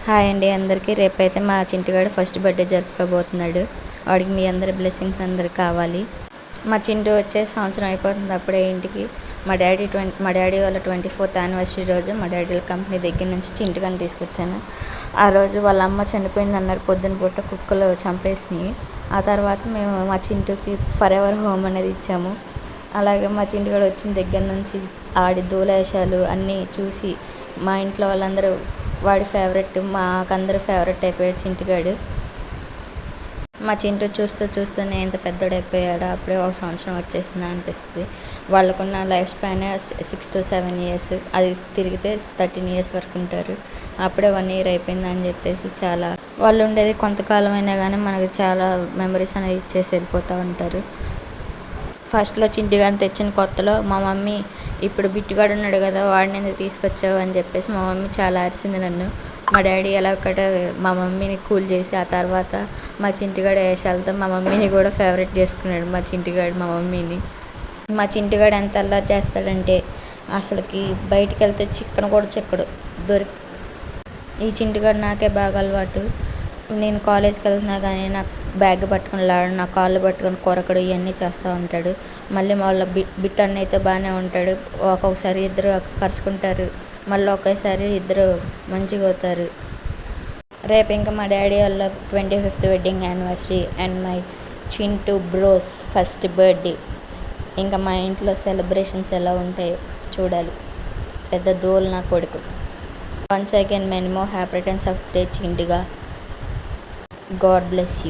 Hi అండి అందరికీ. రేపైతే మా చింటుగాడు ఫస్ట్ బర్త్డే జరుపుకోబోతున్నాడు. వాడికి మీ అందరి బ్లెస్సింగ్స్ అందరికి కావాలి. మా చింటూ వచ్చే సంవత్సరం అయిపోతుంది అప్పుడే ఇంటికి. మా డాడీ వాళ్ళ 24th యానివర్సరీ రోజు మా డాడీ వాళ్ళ కంపెనీ దగ్గర నుంచి చింటుగాని తీసుకొచ్చాను. ఆ రోజు వాళ్ళ అమ్మ చనిపోయింది అన్నారు, పొద్దున పూట కుక్కలు చంపేసినాయి. ఆ తర్వాత మేము మా చింటూకి ఫర్ ఎవర్ హోమ్ అనేది ఇచ్చాము. అలాగే మా చింటుగాడు వచ్చిన దగ్గర నుంచి ఆడి దూలేశాలు అన్నీ చూసి మా ఇంట్లో వాళ్ళందరూ వాడి ఫేవరెట్, మాకందరూ ఫేవరెట్ అయిపోయాడు చింటుగాడు. మా చింటూ చూస్తూనే ఎంత పెద్దోడైపోయాడో, అప్పుడే ఒక సంవత్సరం వచ్చేసిందా అనిపిస్తుంది. వాళ్ళకున్న లైఫ్ స్పాన్ 6 to 7 years, అది తిరిగితే 13 years వరకు ఉంటారు. అప్పుడే 1 year అయిపోయింది అని చెప్పేసి చాలా వాళ్ళు ఉండేది కొంతకాలం అయినా కానీ మనకు చాలా మెమరీస్ అనేది ఇచ్చేసి వెళ్ళిపోతూ ఉంటారు. ఫస్ట్లో చింటుగాడిని తెచ్చిన కొత్తలో మా మమ్మీ ఇప్పుడు బిట్టుగాడు ఉన్నాడు కదా వాడిని ఎందుకు తీసుకొచ్చావు అని చెప్పేసి మా మమ్మీ చాలా అరిసింది నన్ను. మా డాడీ ఎలా ఒకట మా మమ్మీని కూల్ చేసి ఆ తర్వాత మా చింటుగాడు వేషాలతో మా మమ్మీని కూడా ఫేవరెట్ చేసుకున్నాడు. మా చింటుగాడు మా మమ్మీని. మా చింటుగాడు ఎంత అల్లరి చేస్తాడంటే అసలుకి బయటికి వెళ్తే చిక్కన కూడా చిక్కడు ఈ చింటుగాడు నాకే బాగా అలవాటు. నేను కాలేజ్కి వెళ్తున్నా కానీ నాకు బ్యాగ్ పట్టుకుని లాడు, నా కాళ్ళు పట్టుకొని కొరకడు, ఇవన్నీ చేస్తూ ఉంటాడు. మళ్ళీ వాళ్ళ బిట్ అన్న అయితే బాగానే ఉంటాడు. ఒక్కొక్కసారి ఇద్దరు కరుచుకుంటారు, మళ్ళీ ఒకేసారి ఇద్దరు మంచిగా అవుతారు. రేపు ఇంకా మా డాడీ వాళ్ళ 25th wedding anniversary and my Chintu bros first birthday. ఇంకా మా ఇంట్లో సెలబ్రేషన్స్ ఎలా ఉంటాయో చూడాలి. పెద్ద దోల్ నా కొడుకు. Once again many more happy returns of day చింటుగా. God bless you.